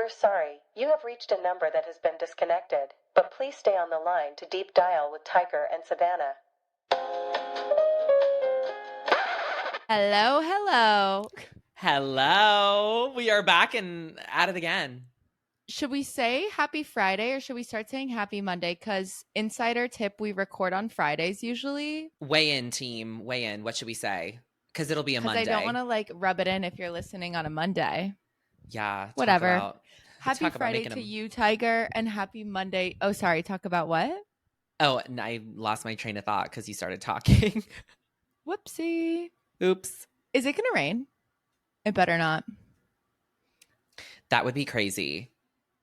We're sorry. You have reached a number that has been disconnected, but please stay on the line to deep dial with Tiger and Savannah. Hello, hello. Hello. We are back and at it again. Should we say happy Friday or should we start saying happy Monday? Because insider tip, we record on Fridays usually. Weigh in, team. Weigh in. What should we say? Because it'll be a Monday. Because I don't want to like rub it in if you're listening on a Monday. Yeah. Whatever. Happy Friday to you, Tiger, and happy Monday. Oh, sorry. Talk about what? Oh, and I lost my train of thought because you started talking. Whoopsie. Oops. Is it going to rain? It better not. That would be crazy.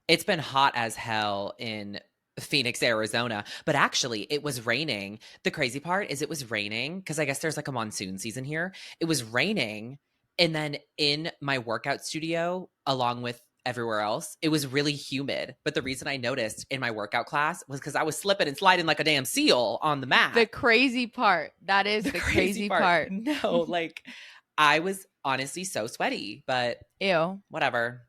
It's been hot as hell in Phoenix, Arizona, but actually it was raining. The crazy part is it was raining because I guess there's like a monsoon season here. It was raining, and then in my workout studio, along with everywhere else, it was really humid. But the reason I noticed in my workout class was because I was slipping and sliding like a damn seal on the mat. The crazy part. That is the crazy part. No, like I was honestly so sweaty, but ew, whatever.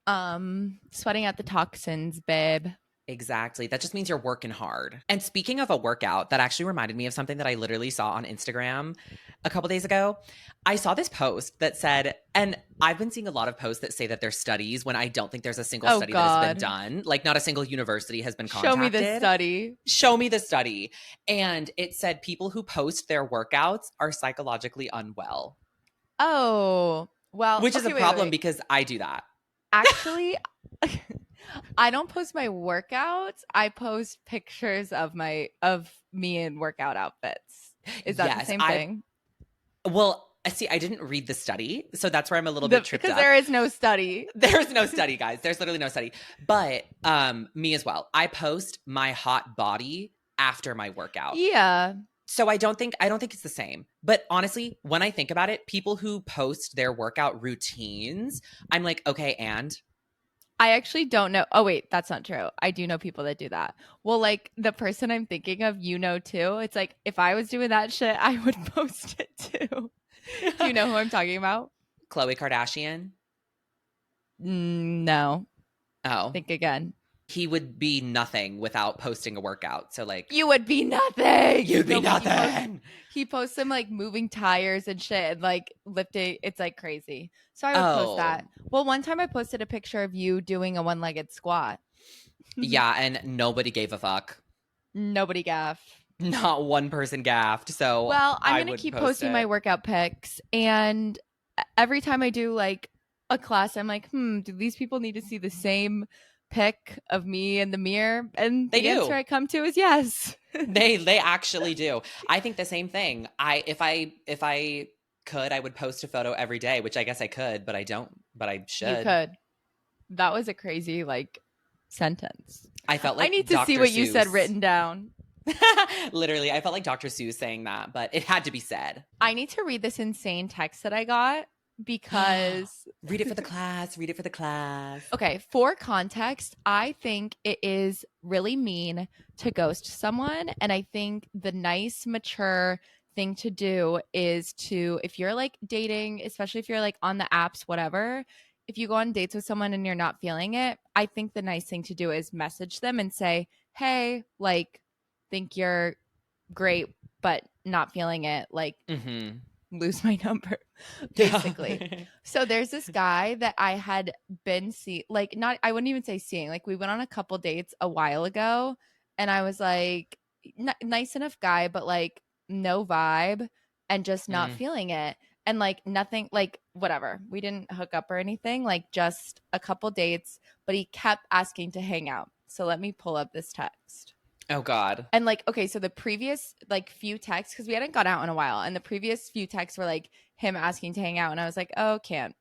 Sweating out the toxins, babe. Exactly. That just means you're working hard. And speaking of a workout, that actually reminded me of something that I literally saw on Instagram a couple days ago. I saw this post that said, and I've been seeing a lot of posts that say that they're studies when I don't think there's a single study that has been done. Like not a single university has been contacted. Show me the study. Show me the study. And it said people who post their workouts are psychologically unwell. Oh, well. Which is a problem because I do that. Actually, I don't post my workouts. I post pictures of me in workout outfits. Is that the same thing? Well, see, I didn't read the study, so that's where I'm a little bit tripped up. Because there is no study. There's no study, guys. There's literally no study. But me as well. I post my hot body after my workout. Yeah. So I don't think it's the same. But honestly, when I think about it, people who post their workout routines, I'm like, okay, and I actually don't know. Oh, wait, that's not true. I do know people that do that. Well, like the person I'm thinking of, you know, too. It's like if I was doing that shit, I would post it too. Do you know who I'm talking about? Khloe Kardashian? No. Oh. Think again. He would be nothing without posting a workout. So like you would be nothing. You'd be nothing. He posts him like moving tires and shit and like lifting. It's like crazy. So I would post that. Well, one time I posted a picture of you doing a one-legged squat. Yeah, and nobody gave a fuck. Nobody gaffed. Not one person gaffed. So well, I'm gonna keep posting my workout pics, and every time I do like a class, I'm like, do these people need to see the same pic of me in the mirror? And the answer I come to is yes. they actually do. I think the same thing. If I could, I would post a photo every day, which I guess I could, but I don't. But I should. You could. That was a crazy like sentence. I felt like I need to see what you said written down. Literally, I felt like Dr. Seuss saying that, but it had to be said. I need to read this insane text that I got because read it for the class. Read it for the class. Okay, for context, I think it is really mean to ghost someone, and I think the nice, mature thing to do is to, if you're like dating, especially if you're like on the apps, whatever, if you go on dates with someone and you're not feeling it, I think the nice thing to do is message them and say, hey, like, think you're great, but not feeling it. Like, lose my number, basically. So there's this guy that I had been I wouldn't even say seeing. Like, we went on a couple dates a while ago, and I was like, nice enough guy, but like no vibe and just not feeling it. And like nothing, like whatever. We didn't hook up or anything, like just a couple dates, but he kept asking to hang out. So let me pull up this text. Oh God. And like, okay, so the previous like few texts, because we hadn't gone out in a while, and the previous few texts were like him asking to hang out, and I was like, oh, can't.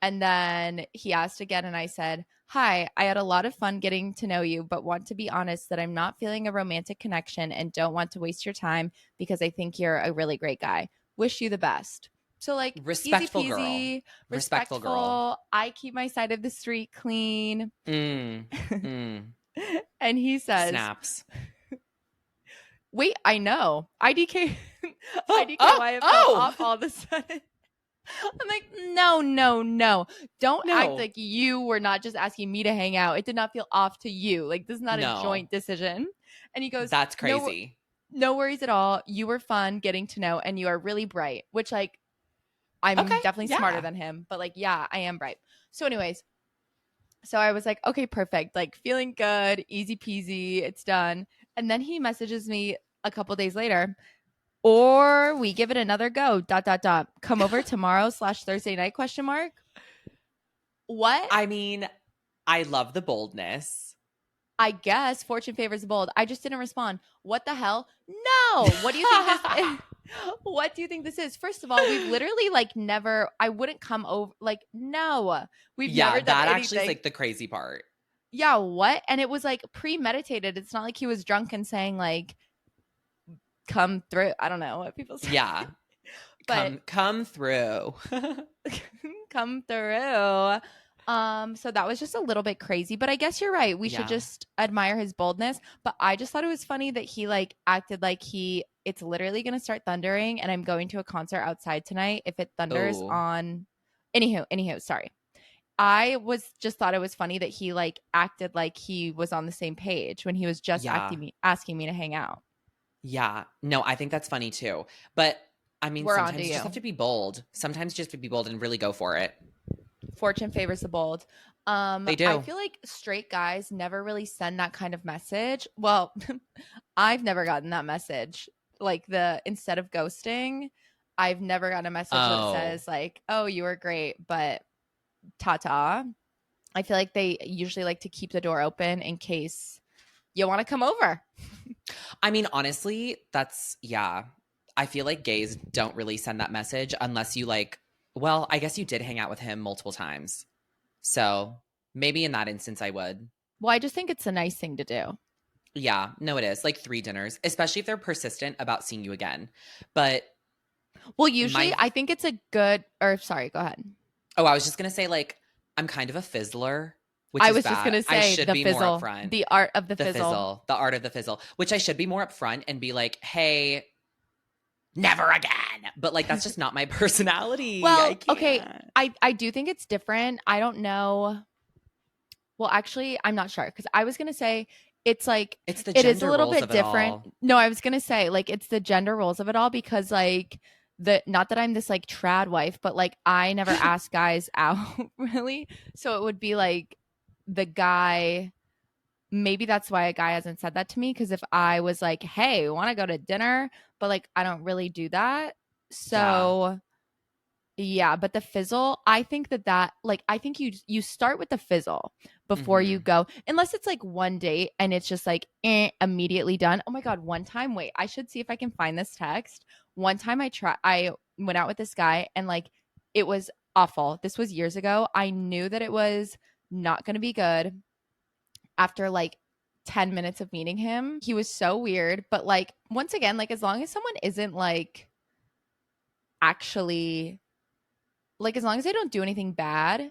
And then he asked again, and I said, hi, I had a lot of fun getting to know you, but want to be honest that I'm not feeling a romantic connection and don't want to waste your time because I think you're a really great guy. Wish you the best. So like, respectful easy peasy, girl. Respectful girl. I keep my side of the street clean. And he says, snaps. Wait, I know. IDK. IDK. Why it fell off all of a sudden. I'm like, no. Don't act No. like you were not just asking me to hang out. It did not feel off to you. Like, this is not a No. joint decision. And he goes, That's no, crazy. no worries at all. You were fun getting to know, and you are really bright, which, like, I'm Okay. definitely smarter Yeah. than him. But, like, yeah, I am bright. So anyways, so I was like, okay, perfect. Like, feeling good, easy peasy. It's done. And then he messages me a couple days later, or we give it another go, ... Come over tomorrow / Thursday night, question mark. What? I mean, I love the boldness. I guess fortune favors the bold. I just didn't respond. What the hell? No. What do you think this is? What do you think this is? First of all, we've literally like never, I wouldn't come over. Like, no, we've Yeah, never done that anything. actually is like the crazy part. Yeah, what? And it was like premeditated. It's not like he was drunk and saying like, come through. I don't know what people say. Yeah. But come through. come through. So that was just a little bit crazy, but I guess you're right. We should Yeah. just admire his boldness. But I just thought it was funny that he like acted like it's literally gonna start thundering and I'm going to a concert outside tonight if it thunders Ooh. on anywho, sorry. I thought it was funny that he like acted like he was on the same page when he was just asking me to hang out. Yeah. No, I think that's funny too. But I mean, We're sometimes onto you you. just have to be bold. Sometimes you just have to be bold and really go for it. Fortune favors the bold. They do. I feel like straight guys never really send that kind of message. Well, I've never gotten that message. Like instead of ghosting, I've never gotten a message that says like, "Oh, you were great, but ta-ta." I feel like they usually like to keep the door open in case you want to come over. I mean, honestly, yeah. I feel like gays don't really send that message unless you like, well, I guess you did hang out with him multiple times. So maybe in that instance I would. Well, I just think it's a nice thing to do. Yeah, no, it is. Like 3 dinners, especially if they're persistent about seeing you again. But well, usually I think it's a good, or sorry, go ahead. Oh, I was just going to say like, I'm kind of a fizzler. Which I was is just bad. going to say should the be fizzle, more upfront. the art of the fizzle. The art of the fizzle, which I should be more upfront and be like, hey, never again. But like, that's just not my personality. Well, okay. I do think it's different. I don't know. Well, actually, I'm not sure because I was going to say it's like, it is a little bit different. No, I was going to say like, it's the gender roles of it all because like, not that I'm this like trad wife, but like I never ask guys out really. So it would be like the guy, maybe that's why a guy hasn't said that to me. Cause if I was like, hey, want to go to dinner? But like, I don't really do that. So yeah, but the fizzle, I think that like, I think you start with the fizzle before you go, unless it's like one date and it's just like immediately done. Oh my God. One time, wait, I should see if I can find this text. One time I went out with this guy and like, it was awful. This was years ago. I knew that it was not going to be good. After like 10 minutes of meeting him, he was so weird. But like, once again, like as long as someone isn't like actually like, as long as they don't do anything bad,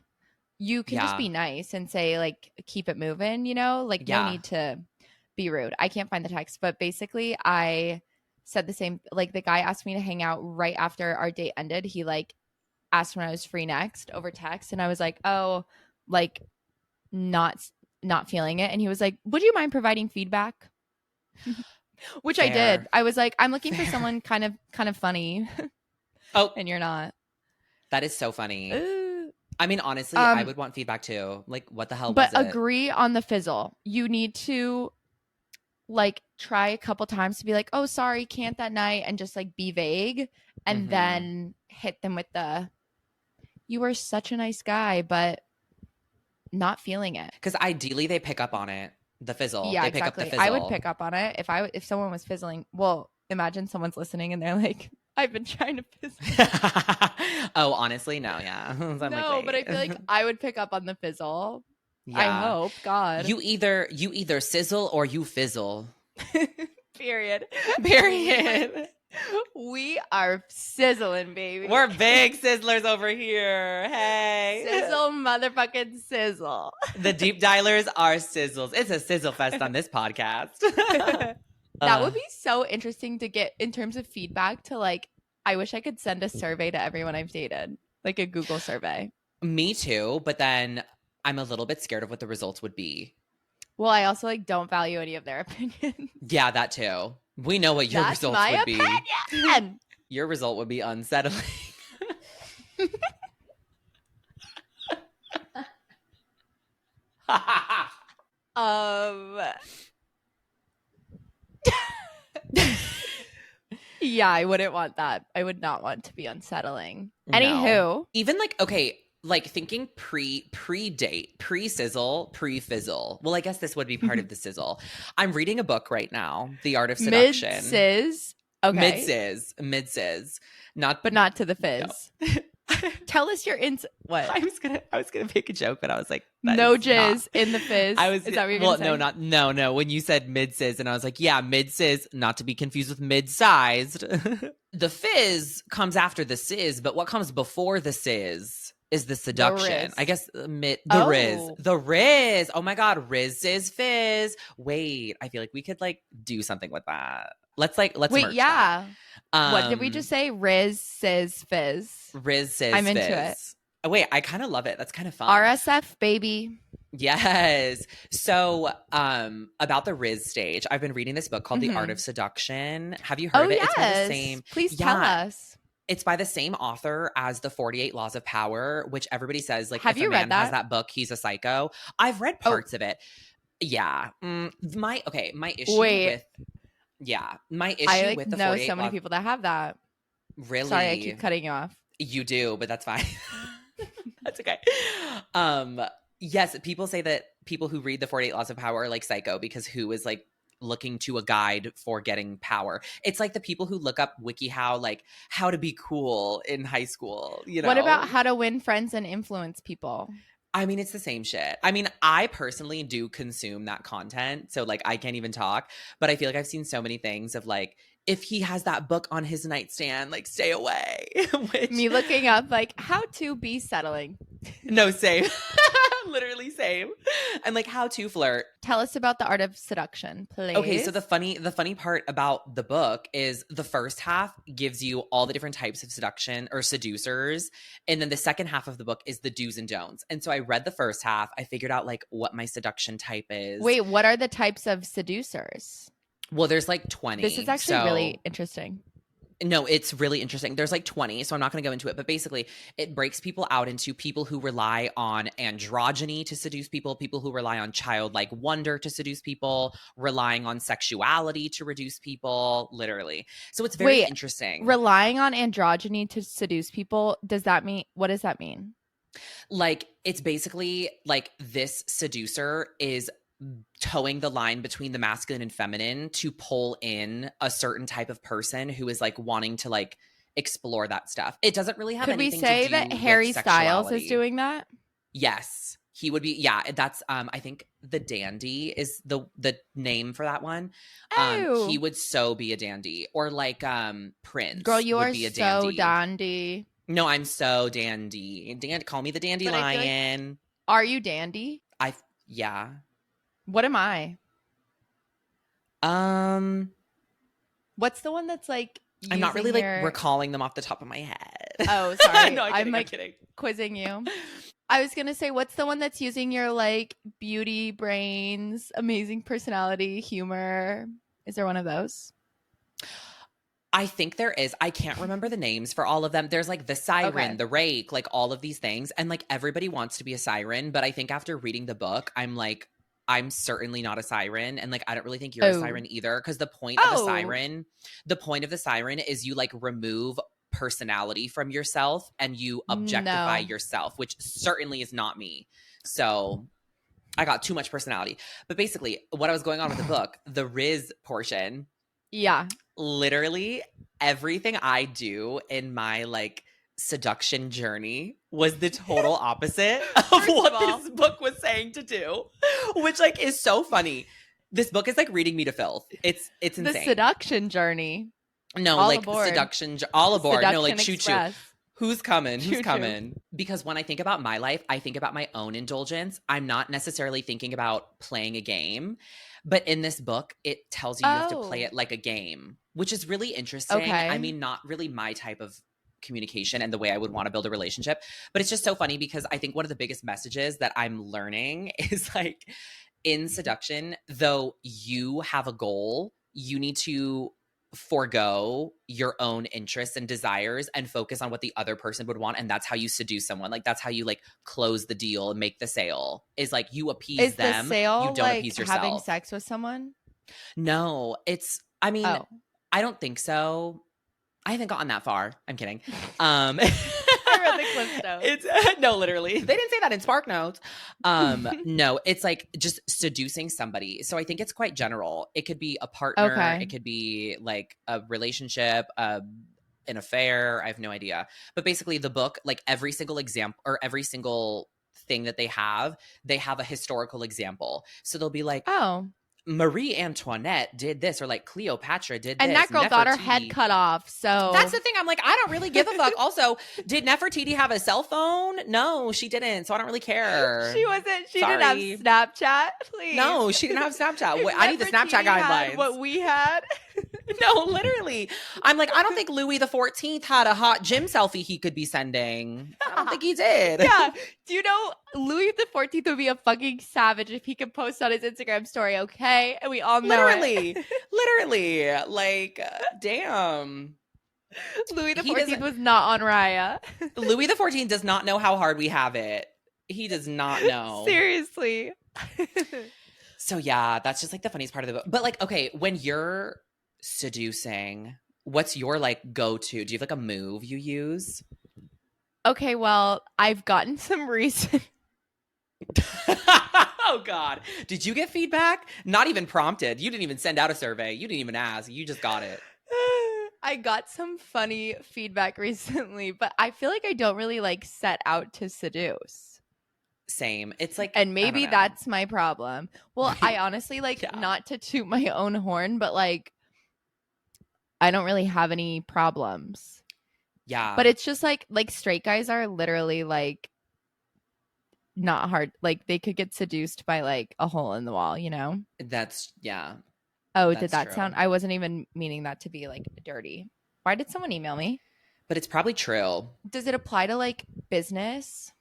you can just be nice and say like, keep it moving, you know, like no need to be rude. I can't find the text, but basically I said the same, like the guy asked me to hang out right after our date ended. He like asked when I was free next over text. And I was like, oh, like not feeling it. And he was like, would you mind providing feedback? Which I did. I was like, I'm looking for someone kind of funny. Oh, and you're not. That is so funny. I mean, honestly, I would want feedback too. Like, what the hell was it? But agree on the fizzle. You need to like try a couple times to be like, oh, sorry, can't that night, and just like be vague, and then hit them with you were such a nice guy, but not feeling it. Because ideally they pick up on it. The fizzle. Yeah, they exactly. Pick up the fizzle. I would pick up on it if someone was fizzling. Well, imagine someone's listening and they're like, I've been trying to fizzle. Oh, honestly, no, yeah. No, but I feel like I would pick up on the fizzle. Yeah. I hope, God. You either sizzle or you fizzle. Period. Period. We are sizzling, baby. We're big sizzlers over here. Hey. Sizzle, motherfucking sizzle. The deep dialers are sizzles. It's a sizzle fest on this podcast. That would be so interesting to get in terms of feedback to like I wish I could send a survey to everyone I've dated, like a Google survey. Me too, but then I'm a little bit scared of what the results would be. Well, I also like don't value any of their opinions. Yeah, that too. We know what your That's results my would be. opinion. Your result would be unsettling. Yeah, I wouldn't want that. I would not want to be unsettling. No. Anywho, Even like, okay, like thinking pre-date, pre-sizzle, pre-fizzle. Well, I guess this would be part of the sizzle. I'm reading a book right now, The Art of Seduction. mid-sizz. Okay. Mid-sizz. Not But not to the fizz. No. Tell us your what? I was gonna make a joke, but I was like, no jizz in the fizz. Is that what you're gonna say? No. When you said mid-sizz, and I was like, yeah, mid-sizz, not to be confused with mid-sized. The fizz comes after the sizz, but what comes before the sizz is the seduction. I guess the riz. Oh my god, riz is fizz. Wait, I feel like we could like do something with that. Let's wait, merch yeah. that. What did we just say? Riz, sizz, fizz. Riz, sizz, I'm into fizz. it. Oh, wait, I kind of love it. That's kind of fun. RSF, baby. Yes. So, about the Riz stage, I've been reading this book called The Art of Seduction. Have you heard of it? Yes. It's by the same. Please tell us. It's by the same author as The 48 Laws of Power, which everybody says, like, have if you a man read that? has that book, he's a psycho. I've read parts of it. Yeah. My issue with I with the know 48 so many Laws. people that have that. Really? Sorry, I keep cutting you off. You do, but that's fine. That's okay. Yes, people say that people who read the 48 Laws of Power are like psycho because who is like looking to a guide for getting power. It's like the people who look up WikiHow, like how to be cool in high school, you know? What about how to win friends and influence people? I mean, it's the same shit. I mean, I personally do consume that content. So like I can't even talk, but I feel like I've seen so many things of like, if he has that book on his nightstand, like stay away. Me looking up like how to be settling. No, same. Literally same. And like how to flirt. Tell us about The Art of Seduction, please. Okay, so the funny part about the book is the first half gives you all the different types of seduction or seducers, and then the second half of the book is the do's and don'ts. And so I read the first half, I figured out like what my seduction type is. Wait, what are the types of seducers? Well, there's like 20. This is actually really interesting. No, it's really interesting. There's like 20, so I'm not going to go into it. But basically, it breaks people out into people who rely on androgyny to seduce people, people who rely on childlike wonder to seduce people, relying on sexuality to reduce people, literally. So it's very interesting. Relying on androgyny to seduce people, what does that mean? Like, it's basically like this seducer is towing the line between the masculine and feminine to pull in a certain type of person who is like wanting to like explore that stuff. It doesn't really have anything to do with Could we say that Harry Styles is doing that? Yes, he would be. Yeah, that's I think the dandy is the name for that one. He would so be a dandy, or like Prince. Girl, you would are be a so dandy. No, I'm so dandy. Call me the dandelion. Like, are you dandy? Yeah. What am I? What's the one that's like? I'm not really like recalling them off the top of my head. Oh, sorry. No, I'm kidding. Quizzing you. I was gonna say, what's the one that's using your like beauty brains, amazing personality, humor? Is there one of those? I think there is. I can't remember the names for all of them. There's like the siren, the rake, like all of these things, and like everybody wants to be a siren. But I think after reading the book, I'm like, I'm certainly not a siren, and like I don't really think you're a siren either, because the point of the siren is you like remove personality from yourself and you objectify yourself, which certainly is not me. So I got too much personality. But basically, what I was going on with the book, the Riz portion, literally everything I do in my like seduction journey was the total opposite of what this book was saying to do, which like is so funny. This book is like reading me to filth. It's insane. The seduction journey. No, all like aboard. seduction, all aboard. Seduction no, like choo Express. choo. Who's coming? Who's Choo-choo. coming? Because when I think about my life, I think about my own indulgence. I'm not necessarily thinking about playing a game, but in this book, it tells you you have to play it like a game. which is really interesting. Okay. I mean, not really my type of communication and the way I would want to build a relationship, but it's just so funny because I think one of the biggest messages that I'm learning is like in seduction, though you have a goal, you need to forego your own interests and desires and focus on what the other person would want, and that's how you seduce someone. Like that's how you like close the deal and make the sale, is like you appease Is them, the sale you don't like appease having yourself. sex with someone? No, it's, I mean, Oh. I don't think so. I haven't gotten that far. I'm kidding. I read the clip notes. It's no, literally. They didn't say that in Spark Notes. No, it's like just seducing somebody. So I think it's quite general. It could be a partner. Okay. It could be like a relationship, an affair. I have no idea. But basically the book, like every single example or every single thing that they have a historical example. So they'll be like, oh, Marie Antoinette did this, or like Cleopatra did this. And that girl got her Nefertiti. head cut off. So That's the thing. I'm like, I don't really give a fuck. Also, did Nefertiti have a cell phone? No, she didn't. So I don't really care. She wasn't. She Sorry. didn't have Snapchat. Please. No, she didn't have Snapchat. I need the Snapchat Nefertiti had guidelines. what we had. No, literally. I'm like, I don't think Louis the 14th had a hot gym selfie he could be sending. I don't think he did. Yeah. Do you know Louis the 14th would be a fucking savage if he could post on his Instagram story, okay? And we all know Literally. it. Literally. Like, damn. Louis the 14th was not on Raya. Louis the 14th does not know how hard we have it. He does not know. Seriously. So yeah, that's just like the funniest part of the book. But like, okay, when you're seducing, what's your like go-to? Do you have like a move you use? Okay, well, I've gotten some recent. Oh God. Did you get feedback? Not even prompted. You didn't even send out a survey. You didn't even ask. You just got it. I got some funny feedback recently, but I feel like I don't really like set out to seduce. Same. It's like, and maybe that's my problem. Well, I honestly like, Yeah. not to toot my own horn, but like I don't really have any problems. Yeah. But it's just like straight guys are literally like not hard. Like they could get seduced by like a hole in the wall, you know? That's, yeah. Oh, That's did that true. sound? I wasn't even meaning that to be like dirty. Why did someone email me? But it's probably true. Does it apply to like business?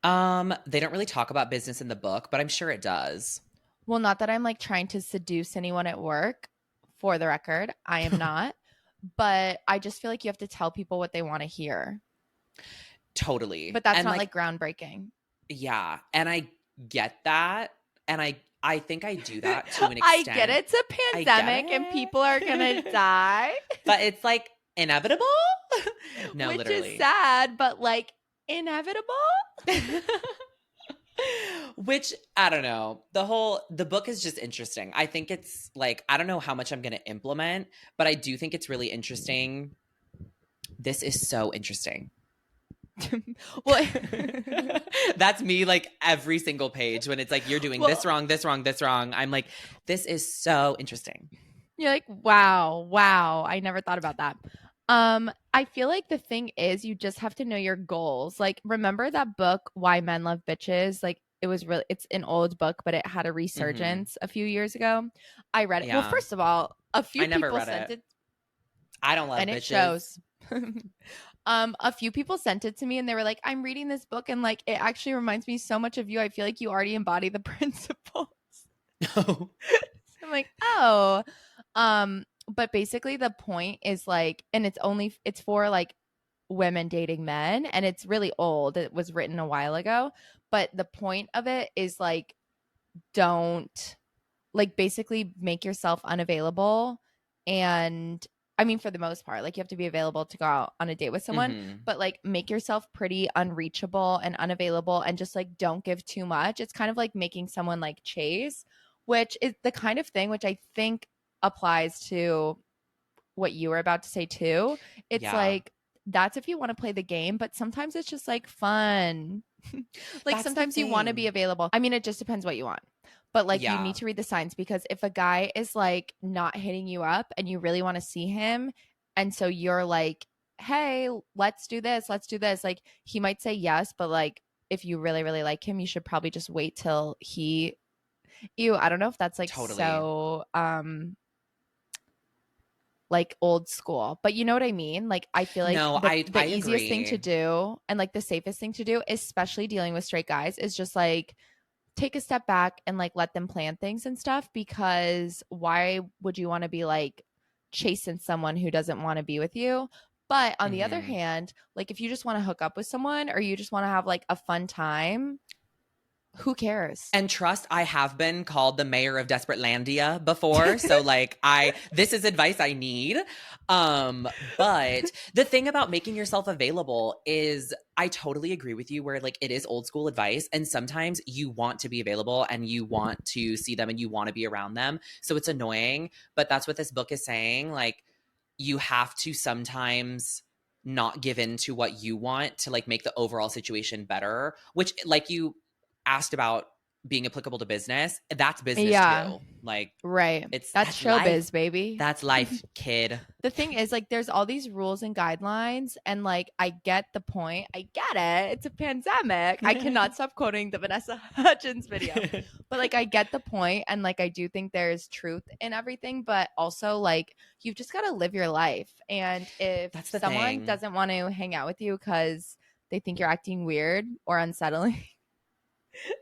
They don't really talk about business in the book, but I'm sure it does. Well, not that I'm like trying to seduce anyone at work, for the record. I am not. But I just feel like you have to tell people what they want to hear. Totally. But that's and not like groundbreaking. Yeah. And I get that. And I think I do that to an extent. I get it. It's a pandemic it. and people are going to die. But it's like inevitable? No, Which literally. is sad, but like inevitable? Which, I don't know. The book is just interesting. I think it's like, I don't know how much I'm going to implement, but I do think it's really interesting. This is so interesting. Well, that's me like every single page when it's like you're doing this wrong, this wrong, this wrong. I'm like, this is so interesting. You're like, wow, I never thought about that. I feel like the thing is you just have to know your goals. Like, remember that book Why Men Love Bitches? Like, it's an old book, but it had a resurgence a few years ago. I read it. Yeah. Well, first of all, a few people read sent it. I don't love and bitches. It shows. A few people sent it to me and they were like, I'm reading this book and like it actually reminds me so much of you. I feel like you already embody the principles. No. So I'm like, oh. But basically the point is like, and it's for like women dating men, and it's really old. It was written a while ago, but the point of it is like, don't like basically make yourself unavailable. And I mean, for the most part, like you have to be available to go out on a date with someone, but like make yourself pretty unreachable and unavailable and just like don't give too much. It's kind of like making someone like chase, which is the kind of thing which I think applies to what you were about to say too. It's like, that's if you want to play the game, but sometimes it's just like fun. Like That's sometimes you want to be available. I mean, it just depends what you want. But like you need to read the signs, because if a guy is like not hitting you up and you really want to see him, and so you're like, hey, let's do this. Like he might say yes, but like if you really, really like him, you should probably just wait till I don't know if that's like so like old school. But you know what I mean? Like I feel like No, the I easiest thing to agree. do and like the safest thing to do, especially dealing with straight guys, is just like take a step back and like let them plan things and stuff, because why would you want to be like chasing someone who doesn't want to be with you? But on the other Mhm. hand, like if you just want to hook up with someone or you just want to have like a fun time, who cares? And trust, I have been called the mayor of Desperate Landia before. So like this is advice I need. But the thing about making yourself available is I totally agree with you where like it is old school advice. And sometimes you want to be available and you want to see them and you want to be around them. So it's annoying. But that's what this book is saying. Like you have to sometimes not give in to what you want to like make the overall situation better, which like you asked about being applicable to business, that's business Yeah, too. Like right. That's that's life. showbiz, baby. That's life, kid. The thing is, like, there's all these rules and guidelines, and like, I get the point. I get it. It's a pandemic. I cannot stop quoting the Vanessa Hudgens video, but like, I get the point, and like, I do think there's truth in everything, but also like, you've just got to live your life. And if That's the someone thing. doesn't want to hang out with you because they think you're acting weird or unsettling,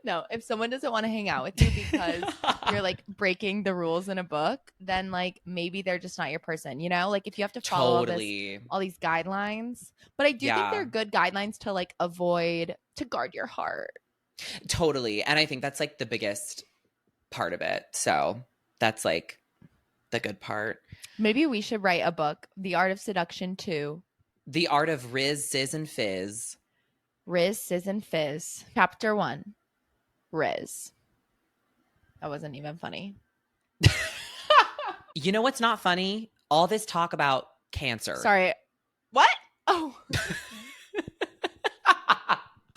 no, if someone doesn't want to hang out with you because you're like breaking the rules in a book, then like maybe they're just not your person, you know? Like if you have to follow Totally. all these guidelines, but I do think Yeah, they're good guidelines to like avoid, to guard your heart. totally. And I think that's like the biggest part of it. So that's like the good part. Maybe we should write a book, The Art of Seduction 2. The Art of Riz, Sizz, and Fizz. Riz, Sizz, and Fizz. Chapter 1. Riz. That wasn't even funny. You know what's not funny? All this talk about cancer. Sorry. What? Oh.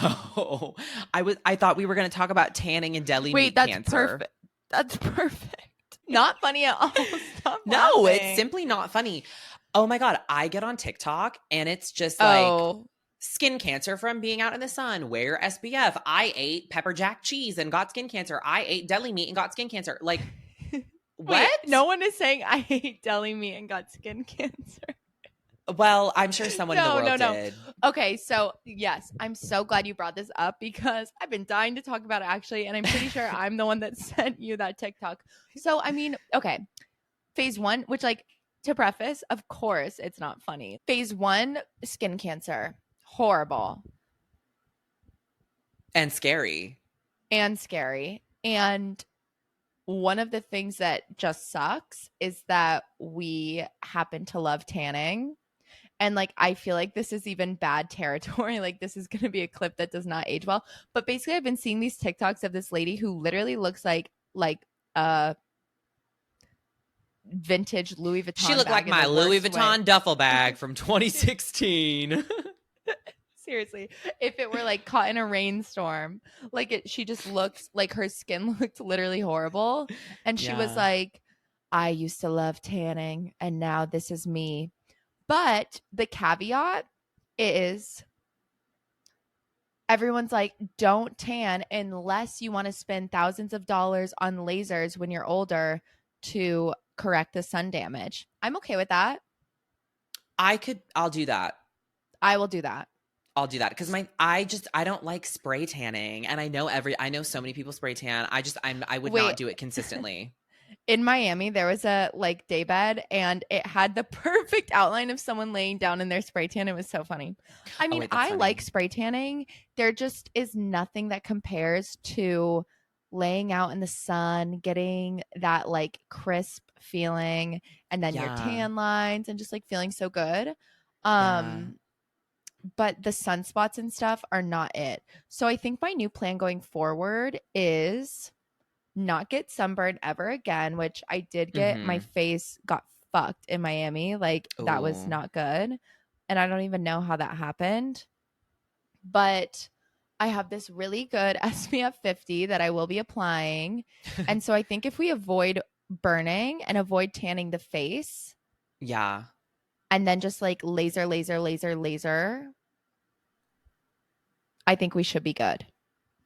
Oh, I thought we were going to talk about tanning and deli meat Wait, that's cancer. perfect. That's perfect. Not funny at all. Stop No, laughing. it's simply not funny. Oh my God, I get on TikTok and it's just like skin cancer from being out in the sun. Wear SPF. I ate pepper jack cheese and got skin cancer. I ate deli meat and got skin cancer. Like, what? Wait, no one is saying I ate deli meat and got skin cancer. Well, I'm sure someone in the world did. Okay, so yes, I'm so glad you brought this up because I've been dying to talk about it actually, and I'm pretty sure I'm the one that sent you that TikTok. So, I mean, okay, phase 1, which like to preface, of course, it's not funny. Phase 1, skin cancer, horrible And scary. and scary. And one of the things that just sucks is that we happen to love tanning. And like, I feel like this is even bad territory. Like, this is going to be a clip that does not age well. But basically, I've been seeing these TikToks of this lady who literally looks like a vintage Louis Vuitton. She looked like my Louis Vuitton duffel bag from 2016. Seriously, if it were like caught in a rainstorm, like she just looks like her skin looked literally horrible. And she was like, I used to love tanning and now this is me. But the caveat is everyone's like, don't tan unless you want to spend thousands of dollars on lasers when you're older to correct the sun damage. I'm okay with that. I'll do that. I will do that. I'll do that because I don't like spray tanning, and I know so many people spray tan. I would not do it consistently. In Miami, there was a like day bed, and it had the perfect outline of someone laying down in their spray tan. It was so funny. I mean, I like spray tanning. There just is nothing that compares to laying out in the sun, getting that like crisp feeling, and then your tan lines, and just like feeling so good. But the sunspots and stuff are not it. So I think my new plan going forward is not get sunburned ever again, which I did get. My face got fucked in Miami. Like, that was not good. And I don't even know how that happened. But I have this really good SPF 50 that I will be applying. And so I think if we avoid burning and avoid tanning the face. Yeah. And then just like laser, I think we should be good.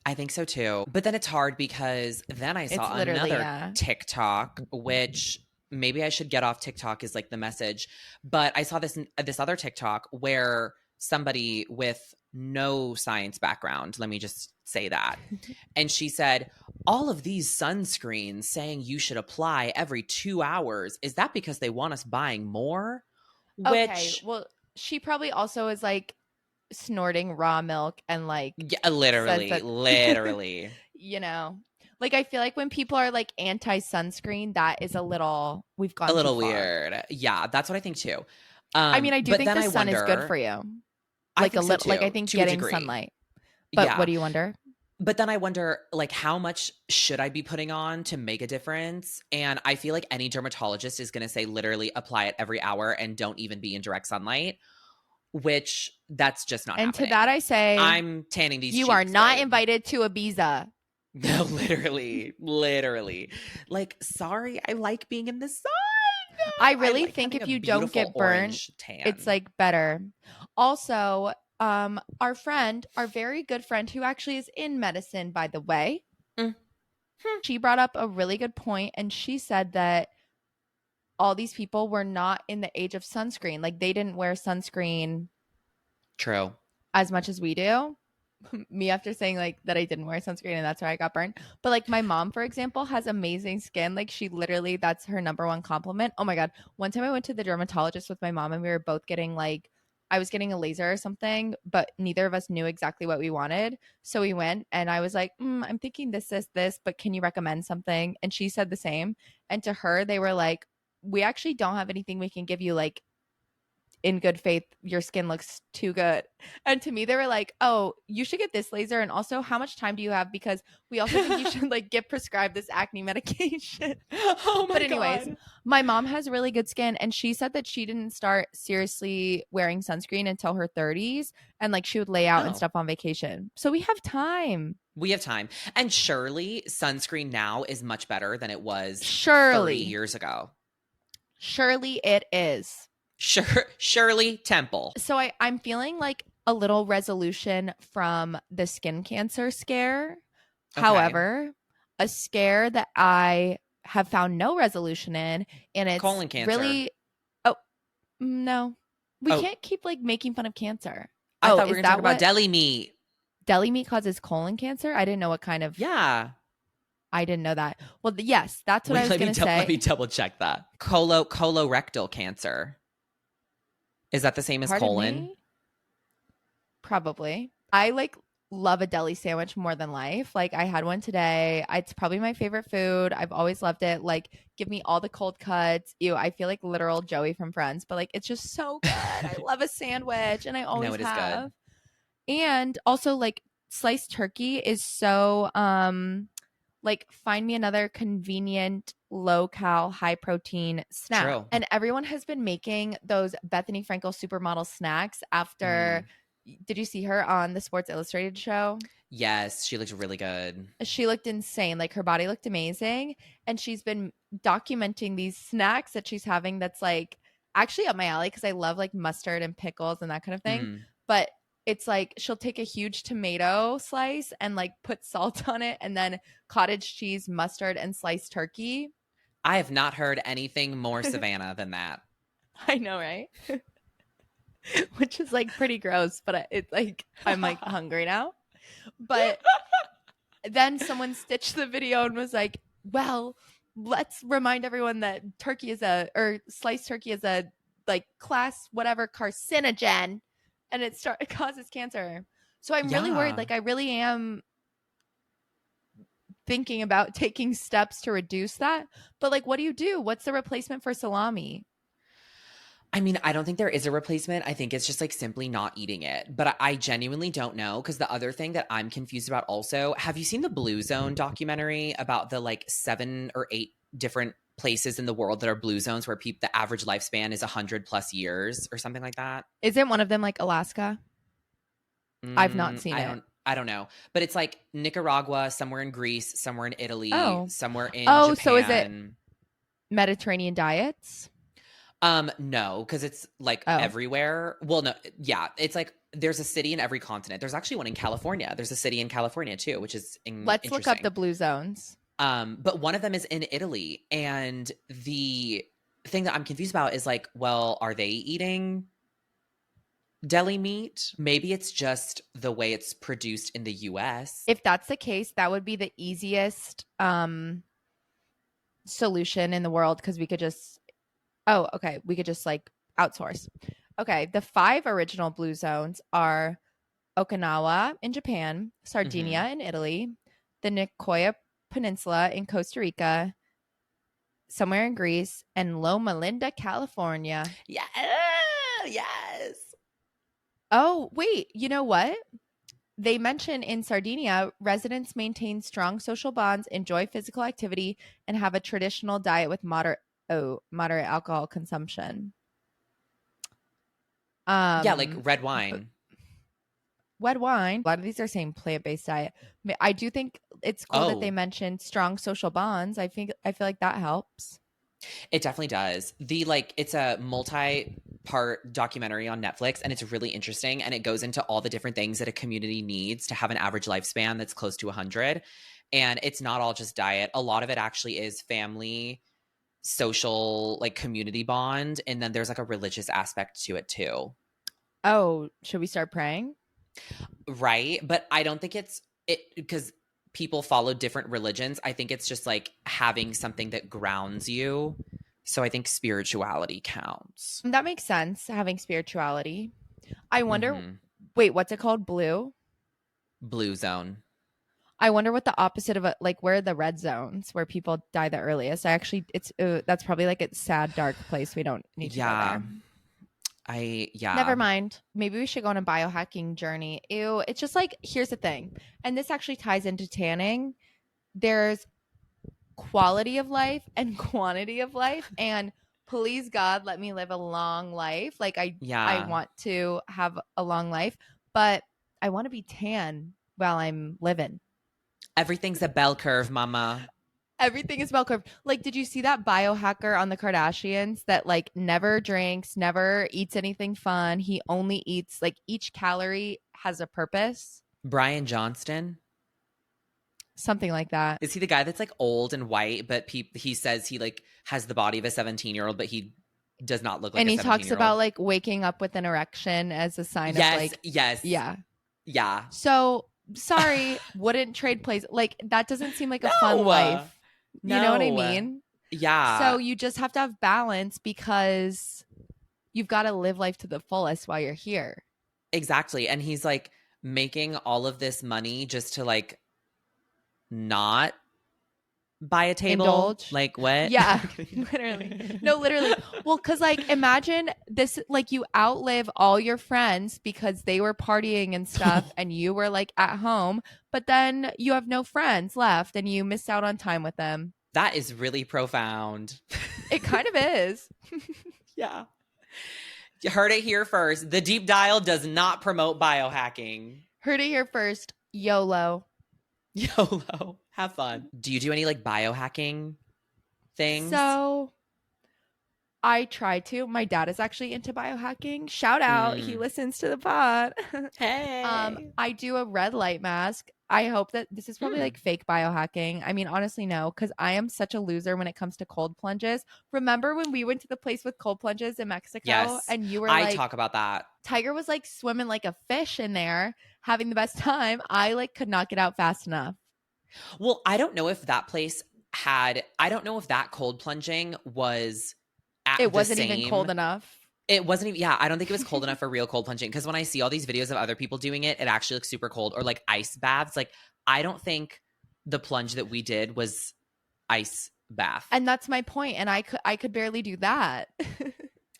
I think so too. But then it's hard because then I saw another TikTok, which maybe I should get off TikTok is like the message. But I saw this other TikTok where somebody with no science background, let me just say that. And she said, all of these sunscreens saying you should apply every 2 hours. Is that because they want us buying more? Okay, Which, well, she probably also is like snorting raw milk and like yeah, says literally, that, literally. you know, like I feel like when people are like anti sunscreen, that is a little, we've A gone too little far. weird. Yeah, that's what I think too. I mean, I do But think then the I sun is good wonder, for you. I Like a think so little, like I too, think to a getting degree. sunlight. But what Yeah. do you wonder? But then I wonder, like, how much should I be putting on to make a difference? And I feel like any dermatologist is going to say literally apply it every hour and don't even be in direct sunlight, which that's just not And to that happening. I say, I'm tanning these you are cheeks, not babe. invited to Ibiza. No, literally, literally. Like, sorry, I like being in the sun. I I really like think having if a you don't beautiful get burnt, orange tan. it's like better. Also, our friend, our very good friend who actually is in medicine, by the way, Mm. she brought up a really good point, and she said that all these people were not in the age of sunscreen. Like they didn't wear sunscreen True. as much as we do. Me after saying like that I didn't wear sunscreen and that's why I got burned. But like my mom, for example, has amazing skin. Like she literally, that's her number one compliment. Oh my God. One time I went to the dermatologist with my mom and we were both getting like, I was getting a laser or something, but neither of us knew exactly what we wanted. So we went and I was like, I'm thinking this, but can you recommend something? And she said the same. And to her, they were like, we actually don't have anything we can give you like in good faith, your skin looks too good. And to me, they were like, oh, you should get this laser. And also, how much time do you have? Because we also think you should like get prescribed this acne medication. Oh my But anyways, God. my mom has really good skin. And she said that she didn't start seriously wearing sunscreen until her 30s. And like she would lay out and Oh. stuff on vacation. So we have time. We have time. And surely sunscreen now is much better than it was 30 Surely. years ago. Surely it is. Shirley Temple. So I'm feeling like a little resolution from the skin cancer scare. Okay. However, a scare that I have found no resolution in, and it's Colon cancer. really, oh no, we Oh. can't keep like making fun of cancer. I Oh, thought we were is going to talk that about what deli meat. deli meat causes colon cancer? I didn't know what kind of. Yeah. I didn't know that. Well, yes, that's what I was going to say. Let me double check that. Colorectal cancer. Is that the same as Pardon colon? me? Probably. I like love a deli sandwich more than life. Like I had one today. It's probably my favorite food. I've always loved it. Like give me all the cold cuts. Ew, I feel like literal Joey from Friends, but like it's just so good. I love a sandwich and I always it is have. good. And also like sliced turkey is so like find me another convenient low cal high protein snack. True. And everyone has been making those Bethany Frankel supermodel snacks after did you see her on the Sports Illustrated show? Yes, she looked really good. She looked insane. Like her body looked amazing. And she's been documenting these snacks that she's having that's like actually up my alley because I love like mustard and pickles and that kind of thing. But it's like she'll take a huge tomato slice and like put salt on it and then cottage cheese, mustard, and sliced turkey. I have not heard anything more Savannah than that. I know, right? Which is like pretty gross, but it's like I'm like hungry now. But then someone stitched the video and was like, well, let's remind everyone that sliced turkey is a like class whatever carcinogen and it causes cancer. So I'm really worried. Like I really am thinking about taking steps to reduce that. But like, what do you do? What's the replacement for salami? I mean, I don't think there is a replacement. I think it's just like simply not eating it. But I genuinely don't know because the other thing that I'm confused about also, have you seen the Blue Zone documentary about the like 7 or 8 different places in the world that are blue zones where the average lifespan is 100+ years or something like that? Isn't one of them like Alaska? I've not seen it. I don't know. But it's like Nicaragua, somewhere in Greece, somewhere in Italy, somewhere in Japan. So is it Mediterranean diets? No, because it's like everywhere. Well, no, yeah, it's like there's a city in every continent. There's actually one in California. There's a city in California too, which is Let's look up the blue zones. But one of them is in Italy. And the thing that I'm confused about is like, well, are they eating deli meat? Maybe it's just the way it's produced in the US. If that's the case, that would be the easiest solution in the world because we could just we could just like outsource. Okay, the 5 original blue zones are Okinawa in Japan, Sardinia in Italy, the Nicoya Peninsula in Costa Rica, somewhere in Greece, and Loma Linda, California. Yeah. Yes. Oh, wait, you know what? They mention in Sardinia, residents maintain strong social bonds, enjoy physical activity, and have a traditional diet with moderate alcohol consumption. Yeah, like red wine. Red wine. A lot of these are saying plant-based diet. I do think it's cool that they mentioned strong social bonds. I feel like that helps. It definitely does. It's a multi-part documentary on Netflix, and it's really interesting, and it goes into all the different things that a community needs to have an average lifespan that's close to 100. And it's not all just diet. A lot of it actually is family, social, like community bond, and then there's like a religious aspect to it too. Oh, should we start praying? Right? But I don't think it's because people follow different religions. I think it's just like having something that grounds you. So I think spirituality counts. That makes sense, having spirituality. I wonder, wait, what's it called? Blue zone. I wonder what the opposite of where are the red zones where people die the earliest? That's probably like a sad, dark place. We don't need to go there. Never mind. Maybe we should go on a biohacking journey. Ew. It's just like, here's the thing. And this actually ties into tanning. There's quality of life and quantity of life. And please, God, let me live a long life. Like I want to have a long life, but I want to be tan while I'm living. Everything's a bell curve, mama. Everything is bell curve. Like, did you see that biohacker on the Kardashians that like never drinks, never eats anything fun? He only eats like each calorie has a purpose. Brian Johnston? Something like that. Is he the guy that's like old and white, but he says he like has the body of a 17-year-old, but he does not look like and a 17-year-old? And he talks about like waking up with an erection as a sign of like. Yes. Yeah. So sorry, wouldn't trade place. Like that doesn't seem like a fun life. You know what I mean? Yeah. So you just have to have balance because you've got to live life to the fullest while you're here. Exactly. And he's like making all of this money just to like not buy a table. Indulge. Like what? Yeah. Literally. No, literally. Well, because like imagine this, like you outlive all your friends because they were partying and stuff and you were like at home, but then you have no friends left and you missed out on time with them. That is really profound. It kind of is. Yeah. You heard it here first. The Deep Dial does not promote biohacking. Heard it here first. YOLO. YOLO. Have fun. Do you do any like biohacking things? So I try to. My dad is actually into biohacking. Shout out. He listens to the pod. Hey. I do a red light mask. I hope that this is probably like fake biohacking. I mean, honestly, no, because I am such a loser when it comes to cold plunges. Remember when we went to the place with cold plunges in Mexico? Yes. And you were I talk about that. Tiger was like swimming like a fish in there, having the best time. I like could not get out fast enough. Well, I don't know if that place I don't know if that cold plunging was it wasn't even cold enough. It wasn't even, I don't think it was cold enough for real cold plunging. Because when I see all these videos of other people doing it, it actually looks super cold. Or like ice baths. Like, I don't think the plunge that we did was ice bath. And that's my point. And I could barely do that.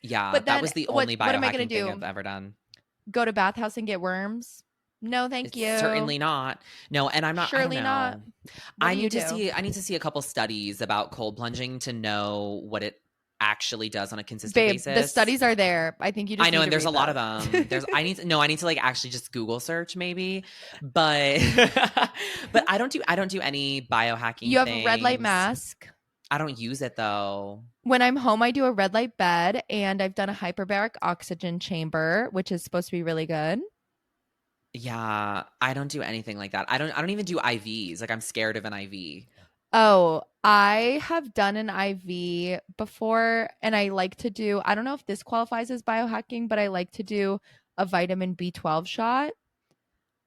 Yeah, but that was the only biohacking thing I've ever done. Go to bathhouse and get worms? No, thank you. Certainly not. No, and I'm not. Surely not. I need to see a couple studies about cold plunging to know what it actually does on a consistent basis. The studies are there. I think you just I know, need and to there's a lot of them. I need to like actually just Google search maybe. But but I don't do any biohacking. You have a red light mask. I don't use it though. When I'm home, I do a red light bed and I've done a hyperbaric oxygen chamber, which is supposed to be really good. Yeah, I don't do anything like that. I don't even do IVs. Like I'm scared of an IV. Oh, I have done an IV before, and I like to do, I don't know if this qualifies as biohacking, but I like to do a vitamin B12 shot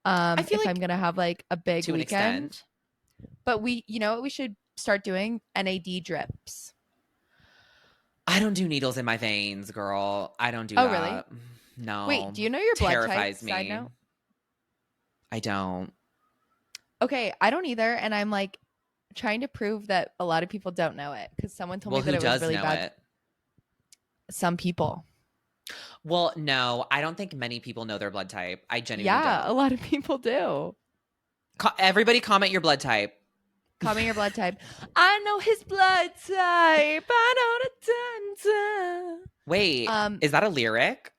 I feel if I'm like gonna have like a big to an extent. weekend. But you know what we should start doing? NAD drips. I don't do needles in my veins, girl. I don't do Oh, really? that. Wait, No. do you know your blood type? Terrifies Side me. note. I don't. Okay, I don't either, and I'm like trying to prove that a lot of people don't know it because someone told me Well, that who it was does really know bad. it? Some people. Well, no, I don't think many people know their blood type. I genuinely Yeah, a don't. lot of people do. Everybody comment your blood type. Comment your blood type. I know his blood type. I know the dun, Wait, dun. is that a lyric?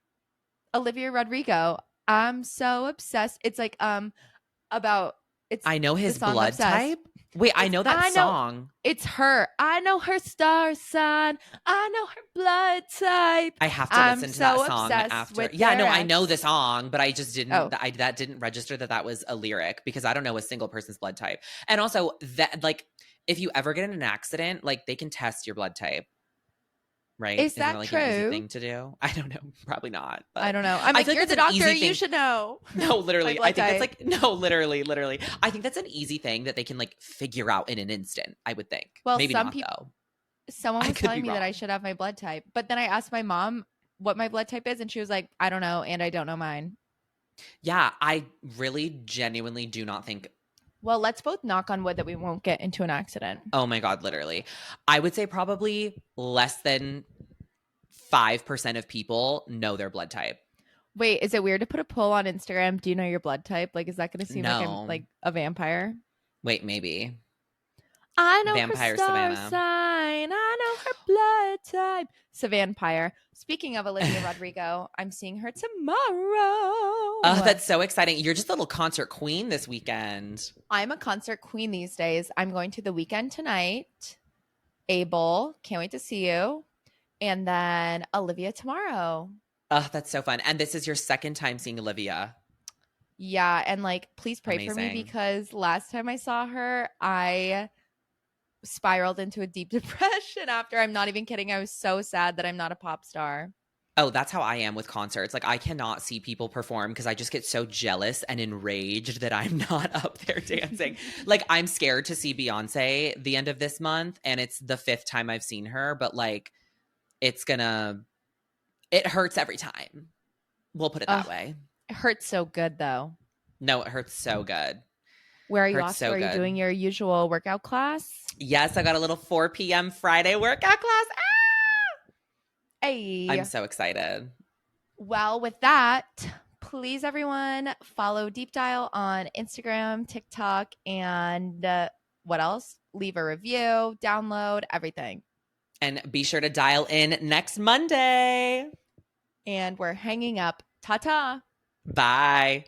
Olivia Rodrigo. I'm so obsessed. It's like about it's I know the his song blood Obsessed. type. Wait, I It's know that I know song. it's her. I know her star sign. I know her blood type. I have to I'm listen to that so song obsessed after. with Yeah, their no, I know ex. the song, but I just Oh, didn't. That didn't register that was a lyric because I don't know a single person's blood type. And also that, like, if you ever get in an accident, like they can test your blood type, right? is Isn't that that like an easy true? thing to do? I don't know, probably not, I but don't know. I'm I like, feel like you're that's the an doctor. easy You thing. should know. No, My literally, I blood think that's type. like no, literally. I think that's an easy thing that they can like figure out in an instant. I would think. Well, Maybe some not people. though. Someone I was could telling be me that I wrong. should have my blood type, but then I asked my mom what my blood type is, and she was like, I don't know, and I don't know mine. Yeah, I really genuinely do not think. Well, let's both knock on wood that we won't get into an accident. Oh my God, literally. I would say probably less than 5% of people know their blood type. Wait, is it weird to put a poll on Instagram? Do you know your blood type? Like, is that going to seem like I'm No. like a vampire? Wait, maybe. I know her Vampire star Savannah. sign. I know her blood type. Savannah. Speaking of Olivia Rodrigo, I'm seeing her tomorrow. Oh, that's so exciting. You're just a little concert queen this weekend. I'm a concert queen these days. I'm going to the weekend tonight. Abel, can't wait to see you. And then Olivia tomorrow. Oh, that's so fun. And this is your second time seeing Olivia. Yeah, and like please pray for me Amazing. because last time I saw her, I spiraled into a deep depression after. I'm not even kidding. I was so sad that I'm not a pop star. Oh, that's how I am with concerts. Like I cannot see people perform because I just get so jealous and enraged that I'm not up there dancing. Like I'm scared to see Beyonce the end of this month and it's the 5th time I've seen her, but like it hurts every time. We'll put it that way. It hurts so good though. No, it hurts so good. Where are you Hurts off to? so Are you good. doing your usual workout class? Yes, I got a little 4 p.m. Friday workout class. Hey. I'm so excited. Well, with that, please everyone follow Deep Dial on Instagram, TikTok, and what else? Leave a review, download, everything. And be sure to dial in next Monday. And we're hanging up. Ta-ta. Bye.